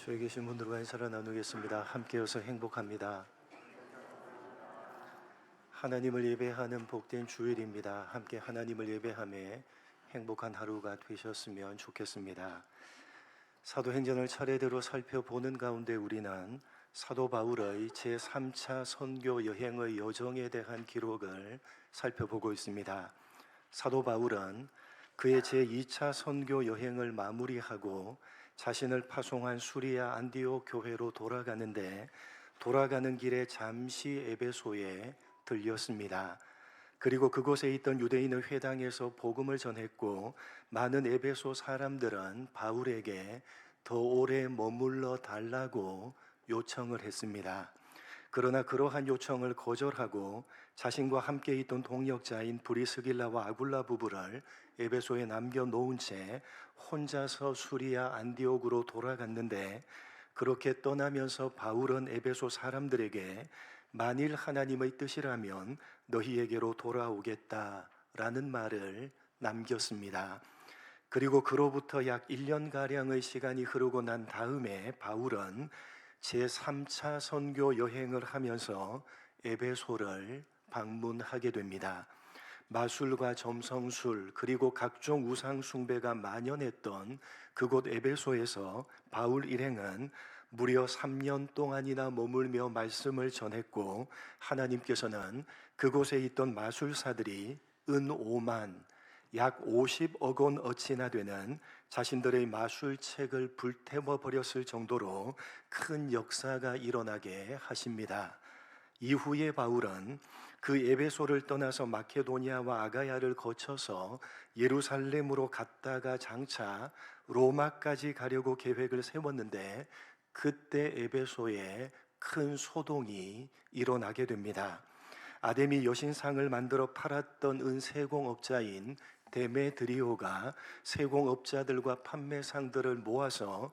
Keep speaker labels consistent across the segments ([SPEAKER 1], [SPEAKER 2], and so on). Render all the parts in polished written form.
[SPEAKER 1] 저희 계신 분들과 인사를 나누겠습니다. 함께여서 행복합니다. 하나님을 예배하는 복된 주일입니다. 함께 하나님을 예배하며 행복한 하루가 되셨으면 좋겠습니다. 사도행전을 차례대로 살펴보는 가운데 우리는 사도 바울의 제3차 선교 여행의 여정에 대한 기록을 살펴보고 있습니다. 사도 바울은 그의 제2차 선교 여행을 마무리하고 자신을 파송한 수리아 안디옥 교회로 돌아가는데 돌아가는 길에 잠시 에베소에 들렸습니다. 그리고 그곳에 있던 유대인의 회당에서 복음을 전했고 많은 에베소 사람들은 바울에게 더 오래 머물러 달라고 요청을 했습니다. 그러나 그러한 요청을 거절하고 자신과 함께 있던 동역자인 브리스길라와 아굴라 부부를 에베소에 남겨놓은 채 혼자서 수리아 안디옥으로 돌아갔는데, 그렇게 떠나면서 바울은 에베소 사람들에게 만일 하나님의 뜻이라면 너희에게로 돌아오겠다라는 말을 남겼습니다. 그리고 그로부터 약 1년가량의 시간이 흐르고 난 다음에 바울은 제3차 선교 여행을 하면서 에베소를 방문하게 됩니다. 마술과 점성술 그리고 각종 우상 숭배가 만연했던 그곳 에베소에서 바울 일행은 무려 3년 동안이나 머물며 말씀을 전했고, 하나님께서는 그곳에 있던 마술사들이 은 5만 약 50억 원 어치나 되는 자신들의 마술책을 불태워 버렸을 정도로 큰 역사가 일어나게 하십니다. 이후에 바울은 그 에베소를 떠나서 마케도니아와 아가야를 거쳐서 예루살렘으로 갔다가 장차 로마까지 가려고 계획을 세웠는데, 그때 에베소에 큰 소동이 일어나게 됩니다. 아데미 여신상을 만들어 팔았던 은세공업자인 데메드리오가 세공업자들과 판매상들을 모아서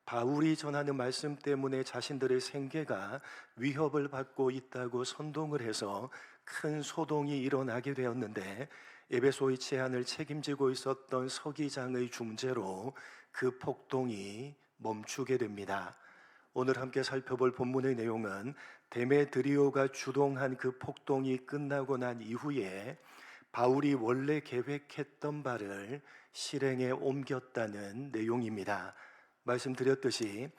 [SPEAKER 1] 바울이 전하는 말씀 때문에 자신들의 생계가 위협을 받고 있다고 선동을 해서 큰 소동이 일어나게 되었는데, 에베소의 제안을 책임지고 있었던 서기장의 중재로 그 폭동이 멈추게 됩니다. 오늘 함께 살펴볼 본문의 내용은 데메드리오가 주동한 그 폭동이 끝나고 난 이후에 바울이 원래 계획했던 바를 실행에 옮겼다는 내용입니다. 말씀드렸듯이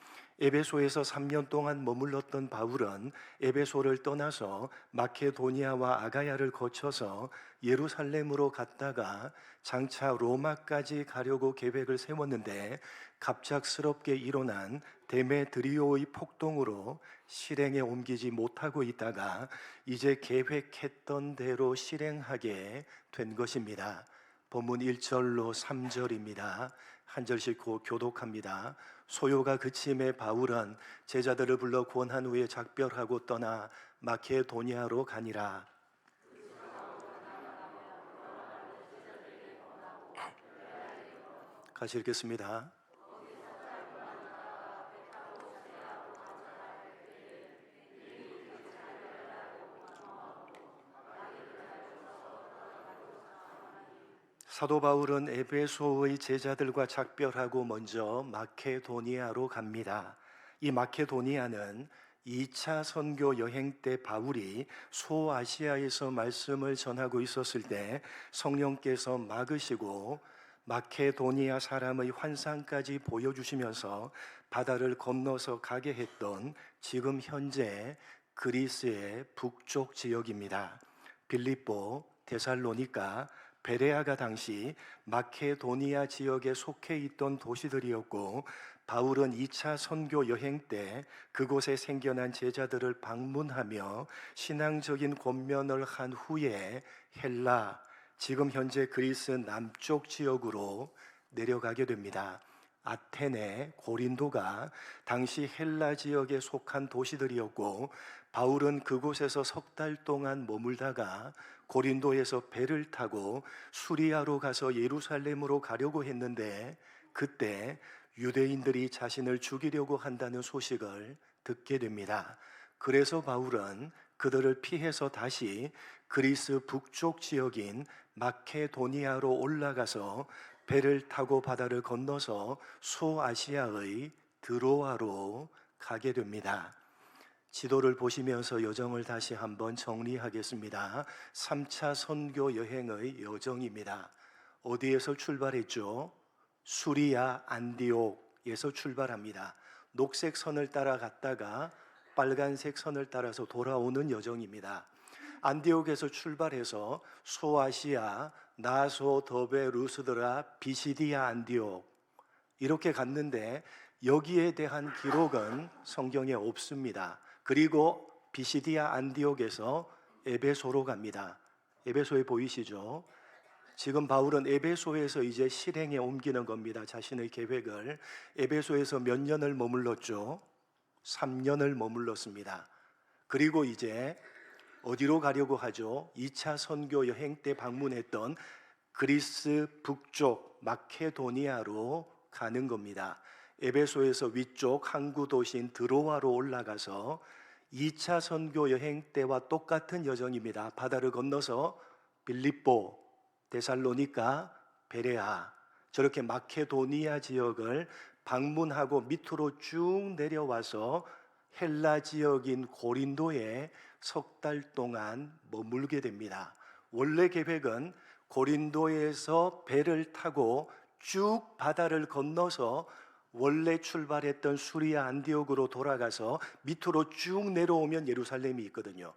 [SPEAKER 1] 에베소에서 3년 동안 머물렀던 바울은 에베소를 떠나서 마케도니아와 아가야를 거쳐서 예루살렘으로 갔다가 장차 로마까지 가려고 계획을 세웠는데, 갑작스럽게 일어난 데메드리오의 폭동으로 실행에 옮기지 못하고 있다가 이제 계획했던 대로 실행하게 된 것입니다. 본문 1절로 3절입니다. 한 절씩 교독합니다. 소요가 그침에 바울은 제자들을 불러 권한 후에 작별하고 떠나 마케도니아로 가니라. 같이 읽겠습니다. 사도 바울은 에베소의 제자들과 작별하고 먼저 마케도니아로 갑니다. 이 마케도니아는 2차 선교 여행 때 바울이 소아시아에서 말씀을 전하고 있었을 때 성령께서 막으시고 마케도니아 사람의 환상까지 보여주시면서 바다를 건너서 가게 했던 지금 현재 그리스의 북쪽 지역입니다. 빌립보, 데살로니가, 베레아가 당시 마케도니아 지역에 속해 있던 도시들이었고, 바울은 2차 선교 여행 때 그곳에 생겨난 제자들을 방문하며 신앙적인 권면을 한 후에 헬라, 지금 현재 그리스 남쪽 지역으로 내려가게 됩니다. 아테네, 고린도가 당시 헬라 지역에 속한 도시들이었고, 바울은 그곳에서 석 달 동안 머물다가 고린도에서 배를 타고 수리아로 가서 예루살렘으로 가려고 했는데, 그때 유대인들이 자신을 죽이려고 한다는 소식을 듣게 됩니다. 그래서 바울은 그들을 피해서 다시 그리스 북쪽 지역인 마케도니아로 올라가서 배를 타고 바다를 건너서 소아시아의 드로아로 가게 됩니다. 지도를 보시면서 여정을 다시 한번 정리하겠습니다. 3차 선교 여행의 여정입니다. 어디에서 출발했죠? 수리아 안디옥에서 출발합니다. 녹색 선을 따라 갔다가 빨간색 선을 따라서 돌아오는 여정입니다. 안디옥에서 출발해서 소아시아, 나소, 더베, 루스드라, 비시디아, 안디옥 이렇게 갔는데 여기에 대한 기록은 성경에 없습니다. 그리고 비시디아 안디옥에서 에베소로 갑니다. 에베소에 보이시죠? 지금 바울은 에베소에서 이제 실행에 옮기는 겁니다. 자신의 계획을. 에베소에서 몇 년을 머물렀죠? 3년을 머물렀습니다. 그리고 이제 어디로 가려고 하죠? 2차 선교 여행 때 방문했던 그리스 북쪽 마케도니아로 가는 겁니다. 에베소에서 위쪽 항구 도시인 드로아로 올라가서 2차 선교 여행 때와 똑같은 여정입니다. 바다를 건너서 빌립보, 데살로니가, 베레아 저렇게 마케도니아 지역을 방문하고 밑으로 쭉 내려와서 헬라 지역인 고린도에 석 달 동안 머물게 됩니다. 원래 계획은 고린도에서 배를 타고 쭉 바다를 건너서 원래 출발했던 수리아 안디옥으로 돌아가서 밑으로 쭉 내려오면 예루살렘이 있거든요.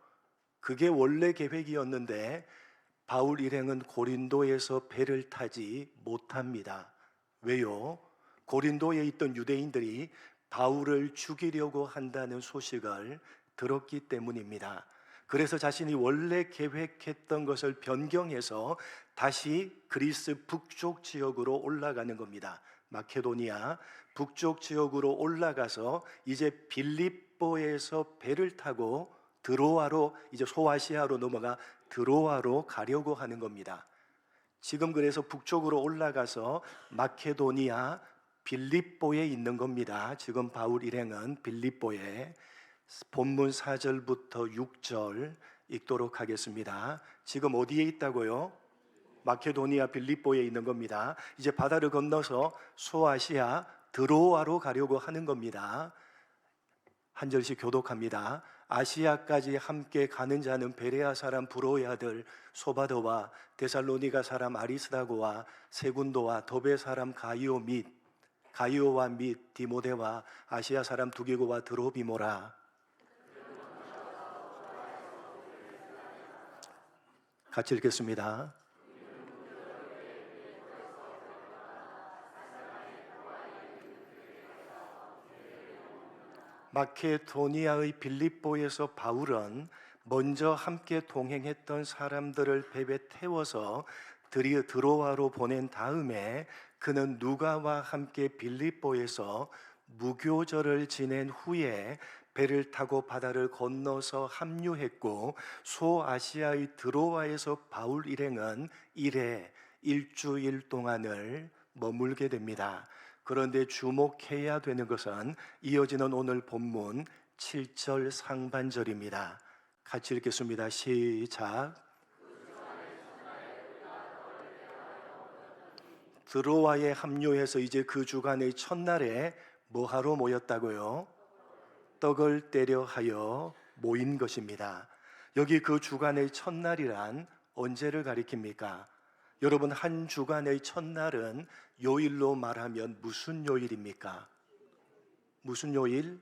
[SPEAKER 1] 그게 원래 계획이었는데 바울 일행은 고린도에서 배를 타지 못합니다. 왜요? 고린도에 있던 유대인들이 바울을 죽이려고 한다는 소식을 들었기 때문입니다. 그래서 자신이 원래 계획했던 것을 변경해서 다시 그리스 북쪽 지역으로 올라가는 겁니다. 마케도니아 북쪽 지역으로 올라가서 이제 빌립보에서 배를 타고 드로아로 이제 소아시아로 넘어가 드로아로 가려고 하는 겁니다. 지금 그래서 북쪽으로 올라가서 마케도니아 빌립보에 있는 겁니다. 지금 바울 일행은 빌립보에 본문 4절부터 6절 읽도록 하겠습니다. 지금 어디에 있다고요? 마케도니아 빌립보에 있는 겁니다. 이제 바다를 건너서 소아시아 드로아로 가려고 하는 겁니다. 한 절씩 교독합니다. 아시아까지 함께 가는 자는 베레아 사람 브로의 아들 소바더와 데살로니가 사람 아리스다고와 세군도와 더베 사람 가이오와 및 디모데와 아시아 사람 두기고와 드로비모라. 같이 읽겠습니다. 마케도니아의 빌립보에서 바울은 먼저 함께 동행했던 사람들을 배에 태워서 드로아로 보낸 다음에 그는 누가와 함께 빌립보에서 무교절을 지낸 후에 배를 타고 바다를 건너서 합류했고 소아시아의 드로아에서 바울 일행은 일주일 동안을 머물게 됩니다. 그런데 주목해야 되는 것은 이어지는 오늘 본문 7절 상반절입니다. 같이 읽겠습니다. 시작. 드로아에 합류해서 이제 그 주간의 첫날에 뭐하러 모였다고요? 떡을 떼려 하여 모인 것입니다. 여기 그 주간의 첫날이란 언제를 가리킵니까? 여러분, 한 주간의 첫날은 요일로 말하면 무슨 요일입니까? 무슨 요일?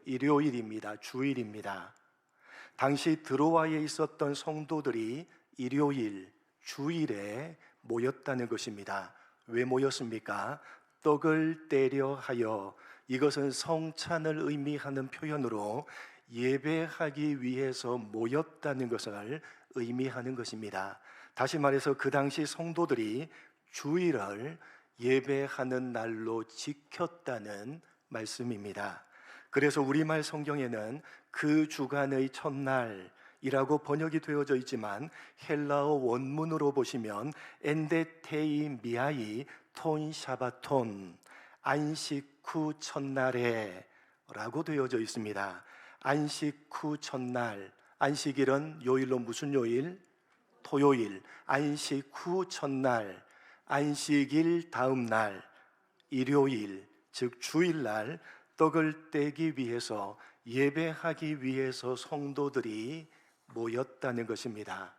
[SPEAKER 1] 일요일입니다. 주일입니다. 당시 드로아에 있었던 성도들이 일요일, 주일에 모였다는 것입니다. 왜 모였습니까? 떡을 떼려 하여, 이것은 성찬을 의미하는 표현으로 예배하기 위해서 모였다는 것을 의미하는 것입니다. 다시 말해서 그 당시 성도들이 주일을 예배하는 날로 지켰다는 말씀입니다. 그래서 우리말 성경에는 그 주간의 첫날이라고 번역이 되어져 있지만 헬라어 원문으로 보시면 엔데테이 미아이 톤 샤바톤, 안식 후 첫날에 라고 되어져 있습니다. 안식 후 첫날, 안식일은 요일로 무슨 요일? 토요일. 안식 후 첫날, 안식일 다음 날, 일요일, 즉 주일날 떡을 떼기 위해서 예배하기 위해서 성도들이 모였다는 것입니다.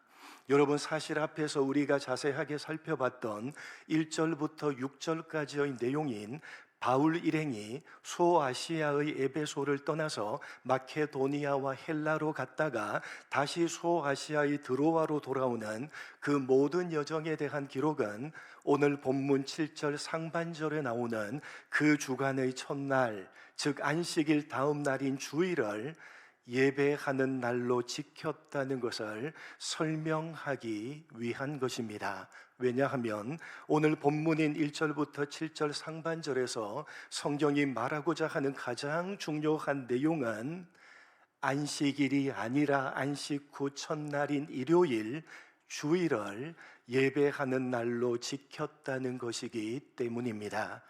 [SPEAKER 1] 여러분, 사실 앞에서 우리가 자세하게 살펴봤던 1절부터 6절까지의 내용인 바울 일행이 소아시아의 에베소를 떠나서 마케도니아와 헬라로 갔다가 다시 소아시아의 드로아로 돌아오는 그 모든 여정에 대한 기록은 오늘 본문 7절 상반절에 나오는 그 주간의 첫날, 즉 안식일 다음 날인 주일을 예배하는 날로 지켰다는 것을 설명하기 위한 것입니다. 왜냐하면 오늘 본문인 1절부터 7절 상반절에서 성경이 말하고자 하는 가장 중요한 내용은 안식일이 아니라 안식 후 첫날인 일요일, 주일을 예배하는 날로 지켰다는 것이기 때문입니다.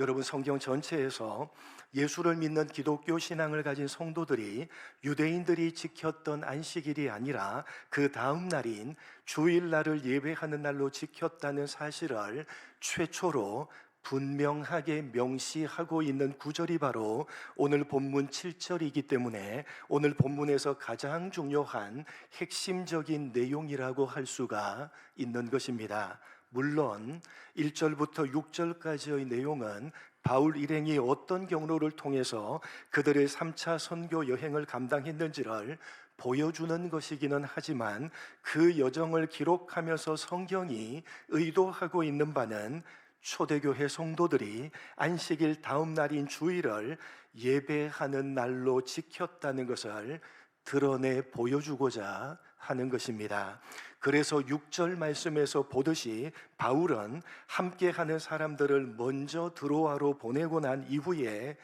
[SPEAKER 1] 여러분, 성경 전체에서 예수를 믿는 기독교 신앙을 가진 성도들이 유대인들이 지켰던 안식일이 아니라 그 다음 날인 주일날을 예배하는 날로 지켰다는 사실을 최초로 분명하게 명시하고 있는 구절이 바로 오늘 본문 7절이기 때문에 오늘 본문에서 가장 중요한 핵심적인 내용이라고 할 수가 있는 것입니다. 물론 1절부터 6절까지의 내용은 바울 일행이 어떤 경로를 통해서 그들의 3차 선교 여행을 감당했는지를 보여주는 것이기는 하지만 그 여정을 기록하면서 성경이 의도하고 있는 바는 초대교회 성도들이 안식일 다음 날인 주일을 예배하는 날로 지켰다는 것을 드러내 보여주고자 하는 것입니다. 그래서 6절 말씀에서 보듯이 바울은 함께하는 사람들을 먼저 드로아로 보내고 난 이후에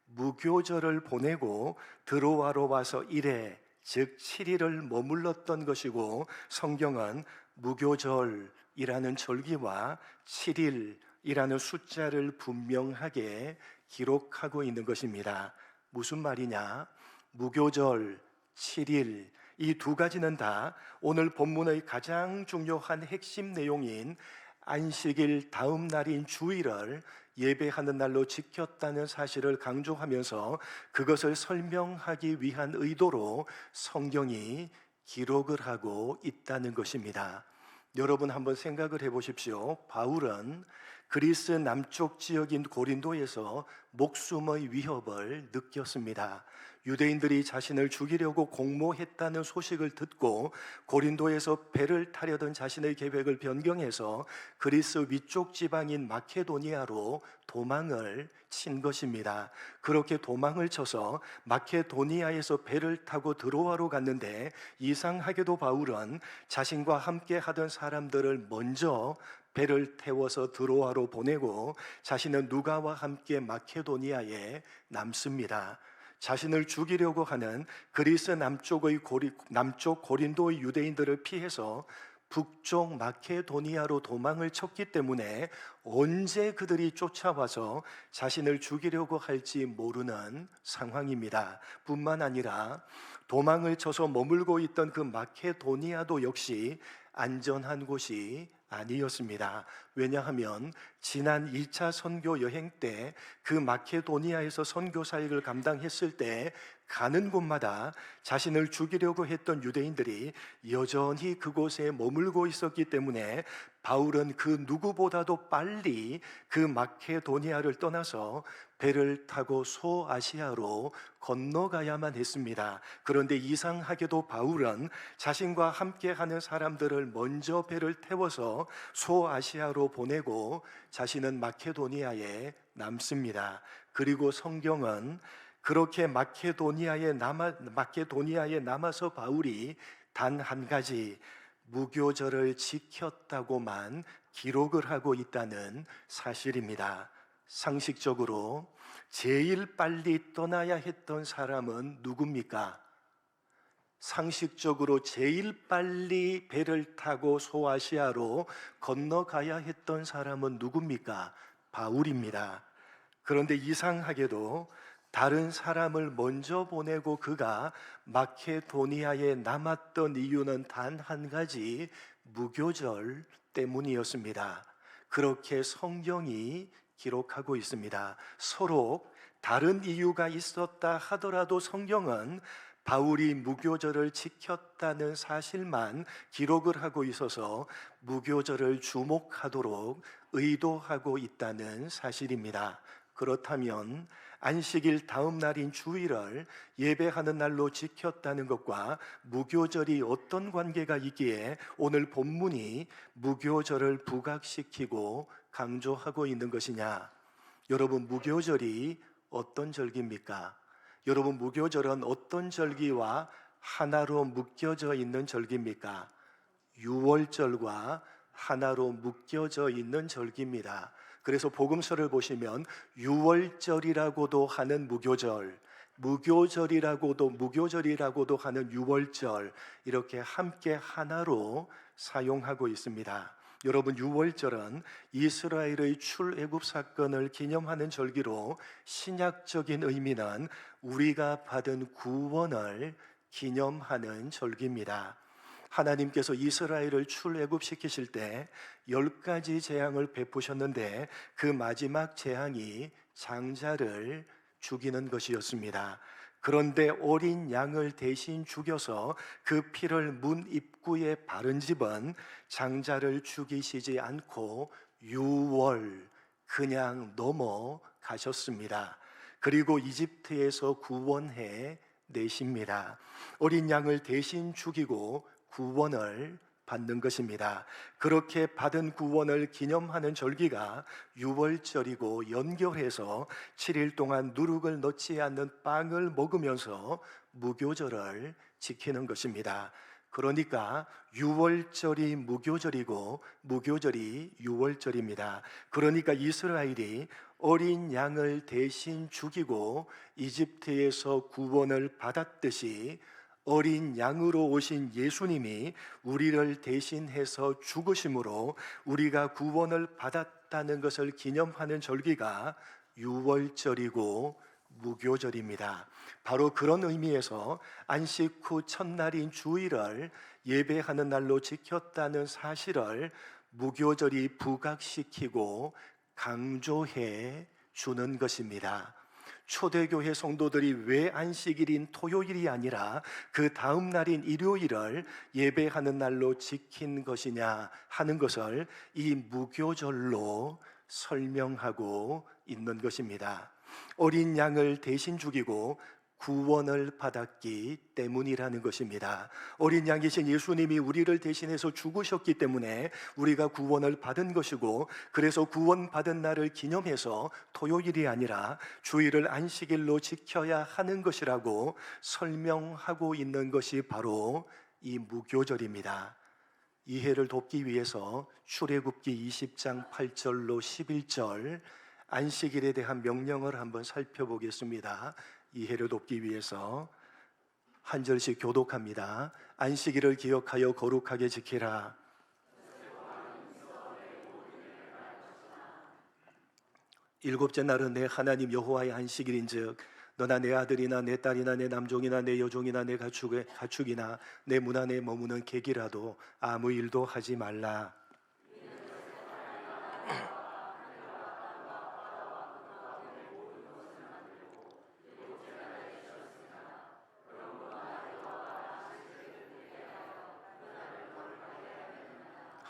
[SPEAKER 1] 무교절을 보내고 드로아로 와서 1회, 즉 7일을 머물렀던 것이고, 성경은 무교절이라는 절기와 7일이라는 숫자를 분명하게 기록하고 있는 것입니다. 무슨 말이냐? 무교절, 7일, 이 두 가지는 다 오늘 본문의 가장 중요한 핵심 내용인 안식일 다음 날인 주일을 예배하는 날로 지켰다는 사실을 강조하면서 그것을 설명하기 위한 의도로 성경이 기록을 하고 있다는 것입니다. 여러분, 한번 생각을 해보십시오. 바울은 그리스 남쪽 지역인 고린도에서 목숨의 위협을 느꼈습니다. 유대인들이 자신을 죽이려고 공모했다는 소식을 듣고 고린도에서 배를 타려던 자신의 계획을 변경해서 그리스 위쪽 지방인 마케도니아로 도망을 친 것입니다. 그렇게 도망을 쳐서 마케도니아에서 배를 타고 드로아로 갔는데, 이상하게도 바울은 자신과 함께 하던 사람들을 먼저 배를 태워서 드로아로 보내고 자신은 누가와 함께 마케도니아에 남습니다. 자신을 죽이려고 하는 그리스 남쪽 고린도의 유대인들을 피해서 북쪽 마케도니아로 도망을 쳤기 때문에 언제 그들이 쫓아와서 자신을 죽이려고 할지 모르는 상황입니다. 뿐만 아니라 도망을 쳐서 머물고 있던 그 마케도니아도 역시 안전한 곳이 아니었습니다. 왜냐하면 지난 2차 선교 여행 때 그 마케도니아에서 선교 사역을 감당했을 때 가는 곳마다 자신을 죽이려고 했던 유대인들이 여전히 그곳에 머물고 있었기 때문에 바울은 그 누구보다도 빨리 그 마케도니아를 떠나서 배를 타고 소아시아로 건너가야만 했습니다. 그런데 이상하게도 바울은 자신과 함께하는 사람들을 먼저 배를 태워서 소아시아로 보내고 자신은 마케도니아에 남습니다. 그리고 성경은 그렇게 마케도니아에 남아서 바울이 단 한 가지 무교절을 지켰다고만 기록을 하고 있다는 사실입니다. 상식적으로 제일 빨리 떠나야 했던 사람은 누굽니까? 상식적으로 제일 빨리 배를 타고 소아시아로 건너가야 했던 사람은 누굽니까? 바울입니다. 그런데 이상하게도 다른 사람을 먼저 보내고 그가 마케도니아에 남았던 이유는 단 한 가지, 무교절 때문이었습니다. 그렇게 성경이 기록하고 있습니다. 서로 다른 이유가 있었다 하더라도 성경은 바울이 무교절을 지켰다는 사실만 기록을 하고 있어서 무교절을 주목하도록 의도하고 있다는 사실입니다. 그렇다면 안식일 다음 날인 주일을 예배하는 날로 지켰다는 것과 무교절이 어떤 관계가 있기에 오늘 본문이 무교절을 부각시키고 강조하고 있는 것이냐? 여러분, 무교절이 어떤 절기입니까? 여러분, 무교절은 어떤 절기와 하나로 묶여져 있는 절기입니까? 유월절과 하나로 묶여져 있는 절기입니다. 그래서 복음서를 보시면 유월절이라고도 하는 무교절, 무교절이라고도 하는 유월절, 이렇게 함께 하나로 사용하고 있습니다. 여러분, 유월절은 이스라엘의 출애굽 사건을 기념하는 절기로 신약적인 의미는 우리가 받은 구원을 기념하는 절기입니다. 하나님께서 이스라엘을 출애굽시키실 때 10가지 재앙을 베푸셨는데 그 마지막 재앙이 장자를 죽이는 것이었습니다. 그런데 어린 양을 대신 죽여서 그 피를 문 입구에 바른 집은 장자를 죽이시지 않고 유월 그냥 넘어가셨습니다. 그리고 이집트에서 구원해 내십니다. 어린 양을 대신 죽이고 구원을 받는 것입니다. 그렇게 받은 구원을 기념하는 절기가 유월절이고, 연결해서 7일 동안 누룩을 넣지 않는 빵을 먹으면서 무교절을 지키는 것입니다. 그러니까 유월절이 무교절이고 무교절이 유월절입니다. 그러니까 이스라엘이 어린 양을 대신 죽이고 이집트에서 구원을 받았듯이 어린 양으로 오신 예수님이 우리를 대신해서 죽으심으로 우리가 구원을 받았다는 것을 기념하는 절기가 유월절이고 무교절입니다. 바로 그런 의미에서 안식 후 첫날인 주일을 예배하는 날로 지켰다는 사실을 무교절이 부각시키고 강조해 주는 것입니다. 초대교회 성도들이 왜 안식일인 토요일이 아니라 그 다음 날인 일요일을 예배하는 날로 지킨 것이냐 하는 것을 이 무교절로 설명하고 있는 것입니다. 어린 양을 대신 죽이고 구원을 받았기 때문이라는 것입니다. 어린 양이신 예수님이 우리를 대신해서 죽으셨기 때문에 우리가 구원을 받은 것이고, 그래서 구원받은 날을 기념해서 토요일이 아니라 주일을 안식일로 지켜야 하는 것이라고 설명하고 있는 것이 바로 이 무교절입니다. 이해를 돕기 위해서 출애굽기 20장 8절로 11절 안식일에 대한 명령을 한번 살펴보겠습니다. 이해를 돕기 위해서 한 절씩 교독합니다. 안식일을 기억하여 거룩하게 지키라. 일곱째 날은 내 하나님 여호와의 안식일인즉 너나 내 아들이나 내 딸이나 내 남종이나 내 여종이나 내 가축이나 내 문 안에 머무는 객이라도 아무 일도 하지 말라.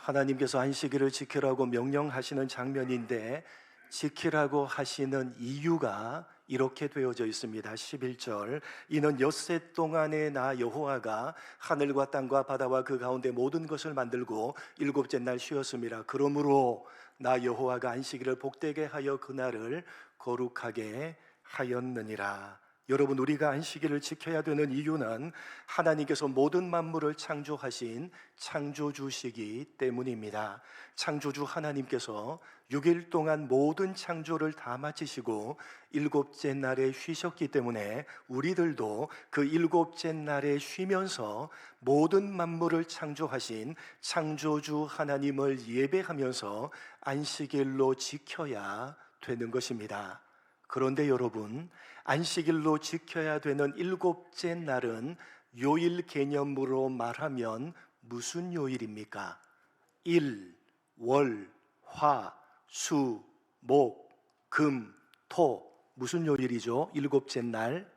[SPEAKER 1] 하나님께서 안식일을 지키라고 명령하시는 장면인데, 지키라고 하시는 이유가 이렇게 되어져 있습니다. 11절, 이는 엿새 동안에 나 여호와가 하늘과 땅과 바다와 그 가운데 모든 것을 만들고 일곱째 날 쉬었음이라. 그러므로 나 여호와가 안식일을 복되게 하여 그날을 거룩하게 하였느니라. 여러분, 우리가 안식일을 지켜야 되는 이유는 하나님께서 모든 만물을 창조하신 창조주시기 때문입니다. 창조주 하나님께서 6일 동안 모든 창조를 다 마치시고 일곱째 날에 쉬셨기 때문에 우리들도 그 일곱째 날에 쉬면서 모든 만물을 창조하신 창조주 하나님을 예배하면서 안식일로 지켜야 되는 것입니다. 그런데 여러분, 안식일로 지켜야 되는 일곱째 날은 요일 개념으로 말하면 무슨 요일입니까? 일, 월, 화, 수, 목, 금, 토 무슨 요일이죠? 일곱째 날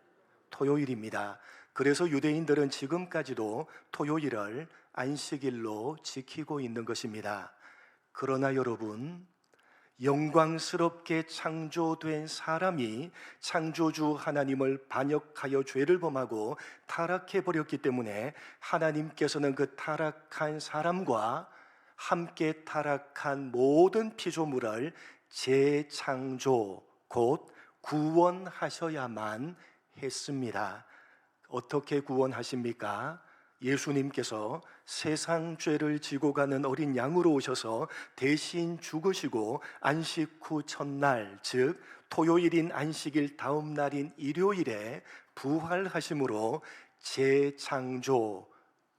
[SPEAKER 1] 토요일입니다. 그래서 유대인들은 지금까지도 토요일을 안식일로 지키고 있는 것입니다. 그러나 여러분, 영광스럽게 창조된 사람이 창조주 하나님을 반역하여 죄를 범하고 타락해 버렸기 때문에 하나님께서는 그 타락한 사람과 함께 타락한 모든 피조물을 재창조, 곧 구원하셔야만 했습니다. 어떻게 구원하십니까? 예수님께서 세상 죄를 지고 가는 어린 양으로 오셔서 대신 죽으시고 안식 후 첫날, 즉 토요일인 안식일 다음 날인 일요일에 부활하심으로 재창조,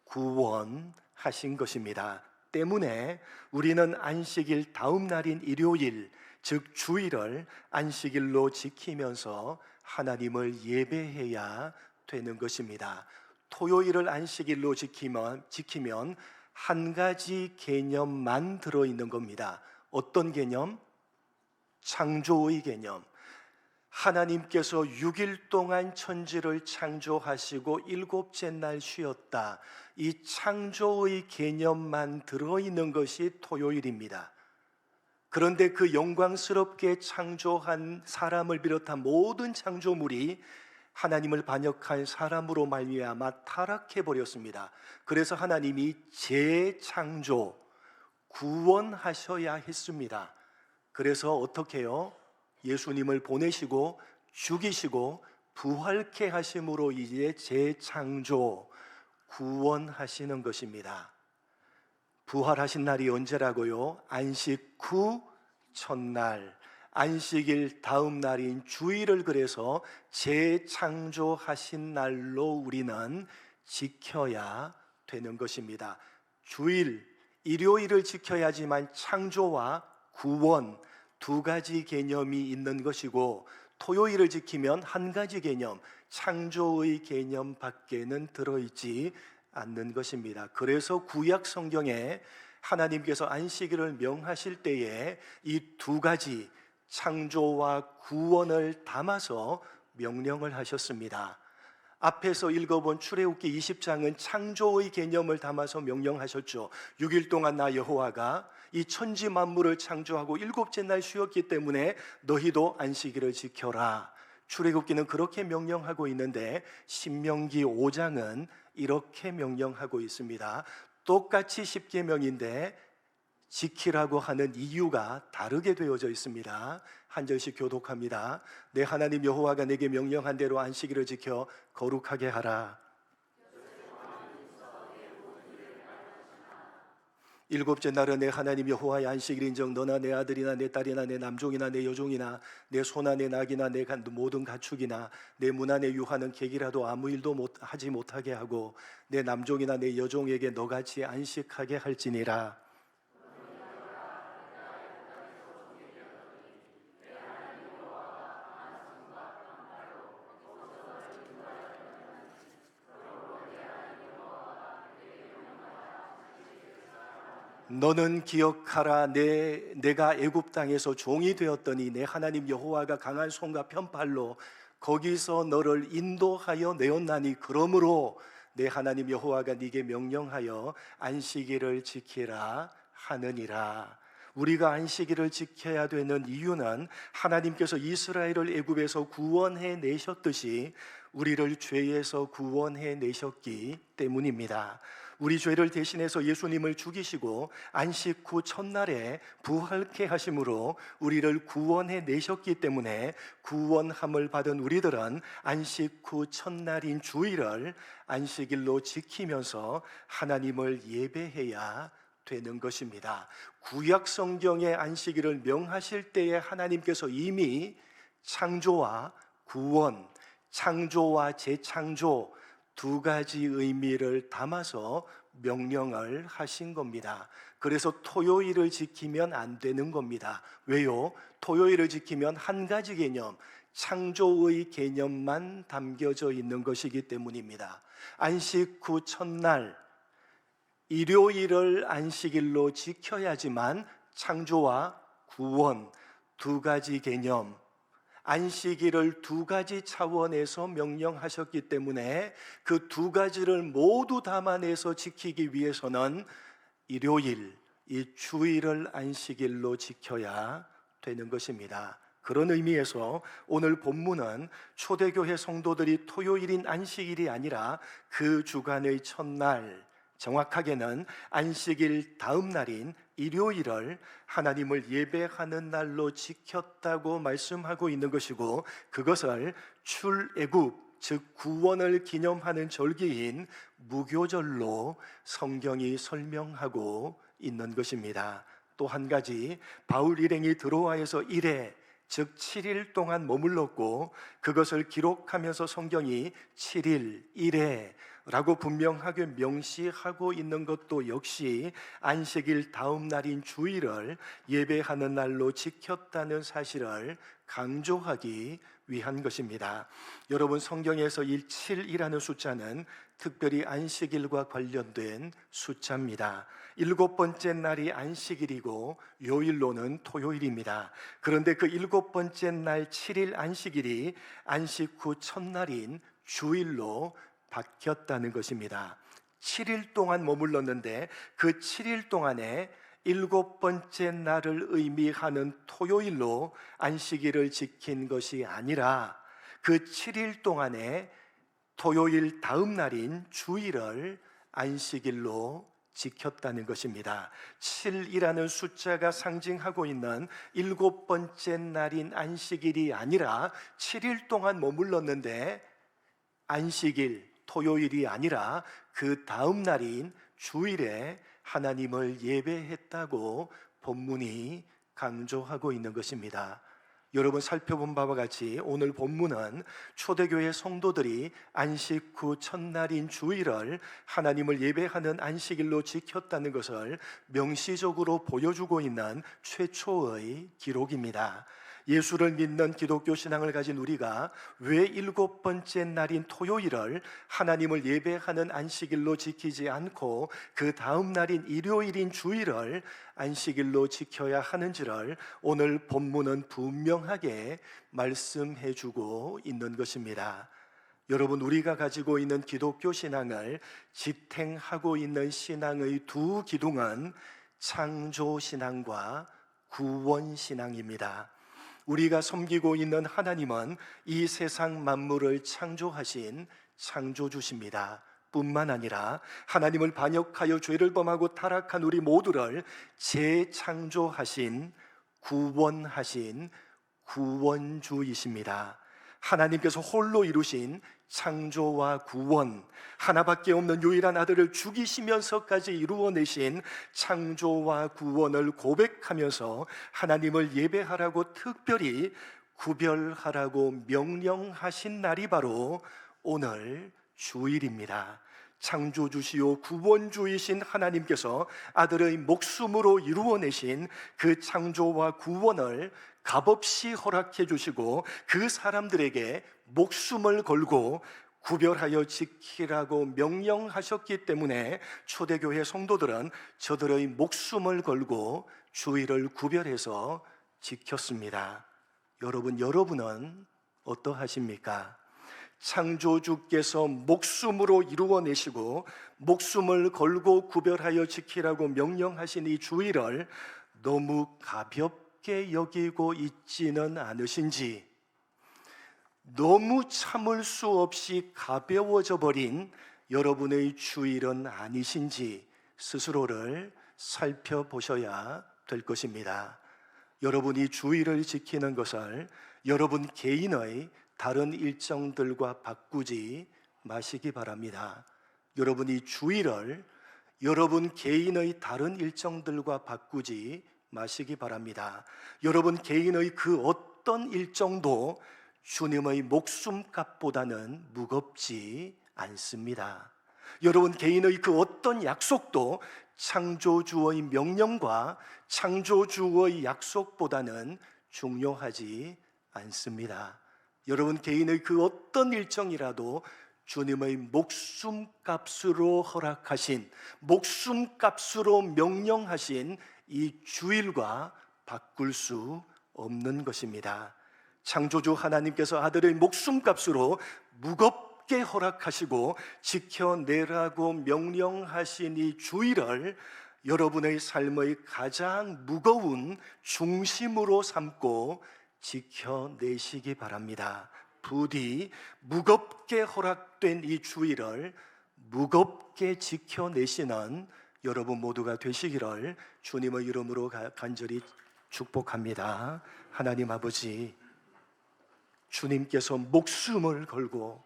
[SPEAKER 1] 구원하신 것입니다. 때문에 우리는 안식일 다음 날인 일요일, 즉 주일을 안식일로 지키면서 하나님을 예배해야 되는 것입니다. 토요일을 안식일로 지키면 한 가지 개념만 들어있는 겁니다. 어떤 개념? 창조의 개념. 하나님께서 6일 동안 천지를 창조하시고 일곱째 날 쉬었다. 이 창조의 개념만 들어있는 것이 토요일입니다. 그런데 그 영광스럽게 창조한 사람을 비롯한 모든 창조물이 하나님을 반역한 사람으로 말미암아 타락해 버렸습니다. 그래서 하나님이 재창조, 구원하셔야 했습니다. 그래서 어떻게 해요? 예수님을 보내시고 죽이시고 부활케 하심으로 이제 재창조, 구원하시는 것입니다. 부활하신 날이 언제라고요? 안식 후 첫날, 안식일 다음 날인 주일을 그래서 재창조하신 날로 우리는 지켜야 되는 것입니다. 주일, 일요일을 지켜야지만 창조와 구원 두 가지 개념이 있는 것이고, 토요일을 지키면 한 가지 개념, 창조의 개념 밖에는 들어있지 않는 것입니다. 그래서 구약 성경에 하나님께서 안식일을 명하실 때에 이 두 가지 창조와 구원을 담아서 명령을 하셨습니다. 앞에서 읽어본 출애굽기 20장은 창조의 개념을 담아서 명령하셨죠. 6일 동안 나 여호와가 이 천지 만물을 창조하고 일곱째 날 쉬었기 때문에 너희도 안식일을 지켜라. 출애굽기는 그렇게 명령하고 있는데 신명기 5장은 이렇게 명령하고 있습니다. 똑같이 십계명인데 지키라고 하는 이유가 다르게 되어져 있습니다. 한 절씩 교독합니다. 내 하나님 여호와가 내게 명령한 대로 안식일을 지켜 거룩하게 하라. 일곱째 날은 내 하나님 여호와의 안식일인즉 너나 내 아들이나 내 딸이나 내 남종이나 내 여종이나 내 소나 내 낙이나 내 모든 가축이나 내 문화 내 유하는 객이라도 아무 일도 하지 못하게 하고 내 남종이나 내 여종에게 너같이 안식하게 할지니라. 너는 기억하라. 내가 애굽 땅에서 종이 되었더니 내 하나님 여호와가 강한 손과 편팔로 거기서 너를 인도하여 내었나니 그러므로 내 하나님 여호와가 네게 명령하여 안식일을 지키라 하느니라. 우리가 안식일을 지켜야 되는 이유는 하나님께서 이스라엘을 애굽에서 구원해 내셨듯이 우리를 죄에서 구원해 내셨기 때문입니다. 우리 죄를 대신해서 예수님을 죽이시고 안식 후 첫날에 부활케 하심으로 우리를 구원해 내셨기 때문에 구원함을 받은 우리들은 안식 후 첫날인 주일을 안식일로 지키면서 하나님을 예배해야 되는 것입니다. 구약 성경의 안식일을 명하실 때에 하나님께서 이미 창조와 구원, 창조와 재창조 두 가지 의미를 담아서 명령을 하신 겁니다. 그래서 토요일을 지키면 안 되는 겁니다. 왜요? 토요일을 지키면 한 가지 개념, 창조의 개념만 담겨져 있는 것이기 때문입니다. 안식 후 첫날, 일요일을 안식일로 지켜야지만 창조와 구원 두 가지 개념, 안식일을 두 가지 차원에서 명령하셨기 때문에 그 두 가지를 모두 담아내서 지키기 위해서는 일요일, 이 주일을 안식일로 지켜야 되는 것입니다. 그런 의미에서 오늘 본문은 초대교회 성도들이 토요일인 안식일이 아니라 그 주간의 첫날, 정확하게는 안식일 다음 날인 일요일을 하나님을 예배하는 날로 지켰다고 말씀하고 있는 것이고, 그것을 출애굽, 즉 구원을 기념하는 절기인 무교절로 성경이 설명하고 있는 것입니다. 또 한 가지, 바울 일행이 드로아에서 1회, 즉 7일 동안 머물렀고 그것을 기록하면서 성경이 7일, 1회라고 분명하게 명시하고 있는 것도 역시 안식일 다음 날인 주일을 예배하는 날로 지켰다는 사실을 강조하기 위한 것입니다. 여러분, 성경에서 이 7이라는 숫자는 특별히 안식일과 관련된 숫자입니다. 7번째 날이 안식일이고 요일로는 토요일입니다. 그런데 그 7번째 날 7일 안식일이 안식 후 첫날인 주일로 바뀌었다는 것입니다. 7일 동안 머물렀는데 그 7일 동안에 7번째 날을 의미하는 토요일로 안식일을 지킨 것이 아니라 그 7일 동안에 토요일 다음 날인 주일을 안식일로 지켰다는 것입니다. 7이라는 숫자가 상징하고 있는 7번째 날인 안식일이 아니라 7일 동안 머물렀는데 안식일, 토요일이 아니라 그 다음 날인 주일에 하나님을 예배했다고 본문이 강조하고 있는 것입니다. 여러분, 살펴본 바와 같이 오늘 본문은 초대교회 성도들이 안식 후 첫날인 주일을 하나님을 예배하는 안식일로 지켰다는 것을 명시적으로 보여주고 있는 최초의 기록입니다. 예수를 믿는 기독교 신앙을 가진 우리가 왜 7번째 날인 토요일을 하나님을 예배하는 안식일로 지키지 않고 그 다음 날인 일요일인 주일을 안식일로 지켜야 하는지를 오늘 본문은 분명하게 말씀해 주고 있는 것입니다. 여러분, 우리가 가지고 있는 기독교 신앙을 지탱하고 있는 신앙의 두 기둥은 창조신앙과 구원신앙입니다. 우리가 섬기고 있는 하나님은 이 세상 만물을 창조하신 창조주십니다. 뿐만 아니라 하나님을 반역하여 죄를 범하고 타락한 우리 모두를 재창조하신, 구원하신 구원주이십니다. 하나님께서 홀로 이루신 창조와 구원, 하나밖에 없는 유일한 아들을 죽이시면서까지 이루어내신 창조와 구원을 고백하면서 하나님을 예배하라고 특별히 구별하라고 명령하신 날이 바로 오늘 주일입니다. 창조주시오 구원주이신 하나님께서 아들의 목숨으로 이루어내신 그 창조와 구원을 값없이 허락해 주시고 그 사람들에게 목숨을 걸고 구별하여 지키라고 명령하셨기 때문에 초대교회 성도들은 저들의 목숨을 걸고 주일을 구별해서 지켰습니다. 여러분은 어떠하십니까? 창조주께서 목숨으로 이루어내시고 목숨을 걸고 구별하여 지키라고 명령하신 이 주일을 너무 가볍게 여기고 있지는 않으신지, 너무 참을 수 없이 가벼워져 버린 여러분의 주일은 아니신지 스스로를 살펴보셔야 될 것입니다. 여러분이 주일을 지키는 것을 여러분 개인의 다른 일정들과 바꾸지 마시기 바랍니다. 여러분이 주일을 여러분 개인의 다른 일정들과 바꾸지 마시기 바랍니다. 여러분 개인의 그 어떤 일정도 주님의 목숨값보다는 무겁지 않습니다. 여러분 개인의 그 어떤 약속도 창조주의 명령과 창조주의 약속보다는 중요하지 않습니다. 여러분 개인의 그 어떤 일정이라도 주님의 목숨값으로 허락하신, 목숨값으로 명령하신 이 주일과 바꿀 수 없는 것입니다. 창조주 하나님께서 아들의 목숨값으로 무겁게 허락하시고 지켜내라고 명령하신 이 주일을 여러분의 삶의 가장 무거운 중심으로 삼고 지켜내시기 바랍니다. 부디 무겁게 허락된 이 주일을 무겁게 지켜내시는 여러분 모두가 되시기를 주님의 이름으로 간절히 축복합니다. 하나님 아버지, 주님께서 목숨을 걸고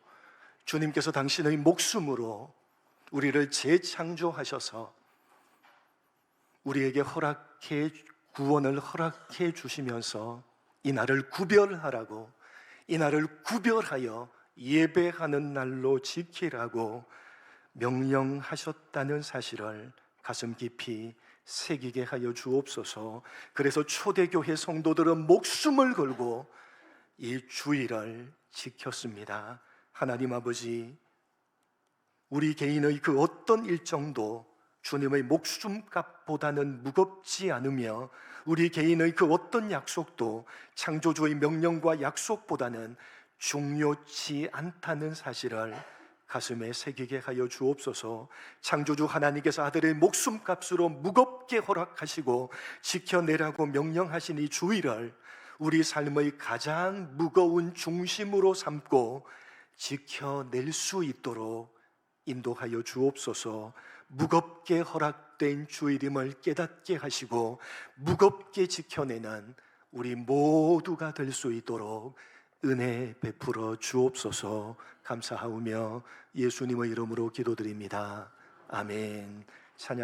[SPEAKER 1] 주님께서 당신의 목숨으로 우리를 재창조하셔서 우리에게 구원을 허락해 주시면서 이 날을 구별하라고, 이 날을 구별하여 예배하는 날로 지키라고 명령하셨다는 사실을 가슴 깊이 새기게 하여 주옵소서. 그래서 초대교회 성도들은 목숨을 걸고 이 주일을 지켰습니다. 하나님 아버지, 우리 개인의 그 어떤 일정도 주님의 목숨값보다는 무겁지 않으며 우리 개인의 그 어떤 약속도 창조주의 명령과 약속보다는 중요치 않다는 사실을 가슴에 새기게 하여 주옵소서. 창조주 하나님께서 아들의 목숨값으로 무겁게 허락하시고 지켜내라고 명령하신 이 주일을 우리 삶의 가장 무거운 중심으로 삼고 지켜낼 수 있도록 인도하여 주옵소서. 무겁게 허락된 주일임을 깨닫게 하시고 무겁게 지켜내는 우리 모두가 될 수 있도록 은혜 베풀어 주옵소서. 감사하오며 예수님의 이름으로 기도드립니다. 아멘. 찬양.